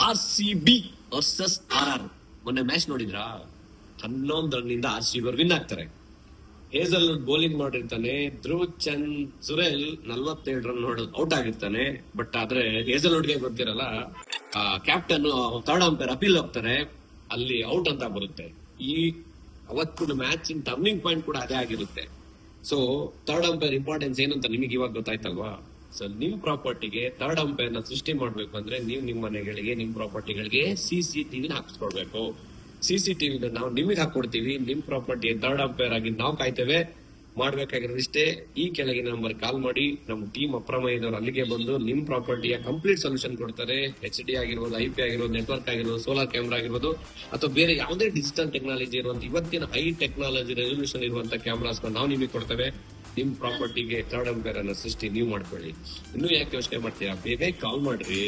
RCB versus RR. ಮೊನ್ನೆ match ನೋಡಿದ್ರಾ? 11 ರನ್ನಿಂದ RCB ಅವರು ವಿನ್ ಆಗ್ತಾರೆ. ಹೇಜಲ್ ಬೌಲಿಂಗ್ ಮಾಡಿರ್ತಾನೆ, ಧ್ರುವ್ ಚಂದ್ ಸುರೇಲ್ 47 ರನ್ ಔಟ್ ಆಗಿರ್ತಾನೆ. ಬಟ್ ಆದ್ರೆ ಹೇಜಲ್ವುಡ್ಗೆ ಗೊತ್ತಿರಲ್ಲ, ಕ್ಯಾಪ್ಟನ್ ಥರ್ಡ್ ಅಂಪೈರ್ ಅಪೀಲ್ ಹೋಗ್ತಾರೆ, ಅಲ್ಲಿ ಔಟ್ ಅಂತ ಬರುತ್ತೆ. ಈ ಅವತ್ತಿನ ಮ್ಯಾಚ್ ಟರ್ನಿಂಗ್ ಪಾಯಿಂಟ್ ಕೂಡ ಅದೇ ಆಗಿರುತ್ತೆ. ಸೊ ಥರ್ಡ್ ಅಂಪೈರ್ ಇಂಪಾರ್ಟೆನ್ಸ್ ಏನಂತ ನಿಮಗೆ ಇವಾಗ ಗೊತ್ತಾಯ್ತಲ್ವಾ? ಸೊ ನಿಮ್ ಪ್ರಾಪರ್ಟಿಗೆ ಥರ್ಡ್ ಅಂಪೈರ್ ನ ಸೃಷ್ಟಿ ಮಾಡ್ಬೇಕು ಅಂದ್ರೆ ನೀವು ನಿಮ್ಮ ಮನೆಗಳಿಗೆ, ನಿಮ್ ಪ್ರಾಪರ್ಟಿಗಳಿಗೆ CCTV ಹಾಕಿಸ್ಕೊಡ್ಬೇಕು. CCTV ನಾವು ನಿಮಗೆ ಹಾಕೊಡ್ತೀವಿ. ನಿಮ್ ಪ್ರಾಪರ್ಟಿ ಥರ್ಡ್ ಅಂಪೈರ್ ಆಗಿ ನಾವು ಕಾಯ್ತೇವೆ. ಮಾಡ್ಬೇಕಾಗಿರೋದಿಷ್ಟೇ, ಈ ಕೆಳಗಿನ ನಂಬರ್ ಕಾಲ್ ಮಾಡಿ. ನಮ್ಮ ಟೀಮ್ ಅಪ್ರಮಯದವರು ಅಲ್ಲಿಗೆ ಬಂದು ನಿಮ್ ಪ್ರಾಪರ್ಟಿಯ ಕಂಪ್ಲೀಟ್ ಸೊಲ್ಯೂಷನ್ ಕೊಡ್ತಾರೆ. HD ಆಗಿರ್ಬೋದು, IP ಆಗಿರ್ಬೋದು, ನೆಟ್ವರ್ಕ್ ಆಗಿರ್ಬೋದು, ಸೋಲಾರ್ ಕ್ಯಾಮ್ರಾ ಆಗಿರ್ಬೋದು, ಅಥವಾ ಬೇರೆ ಯಾವುದೇ ಡಿಜಿಟಲ್ ಟೆಕ್ನಾಲಜಿ ಇರುವಂತ ಇವತ್ತಿನ ಹೈ ಟೆಕ್ನಾಲಜಿ ರೆಸಲ್ಯೂಷನ್ ಇರುವಂತ ಕ್ಯಾಮ್ರಾಸ್ ನಾವು ನಿಮಗೆ ಕೊಡ್ತೇವೆ. ನಿಮ್ ಪ್ರಾಪರ್ಟಿಗೆ ಥರ್ಡ್ ಅಂಪೈರ್ ಅನ್ನ ಸೃಷ್ಟಿ ನೀವು ಮಾಡ್ಕೊಳ್ಳಿ. ಇನ್ನೂ ಯಾಕೆ ಯೋಚನೆ ಮಾಡ್ತೀರಾ? ಬೇಗ ಕಾಲ್ ಮಾಡ್ರಿ.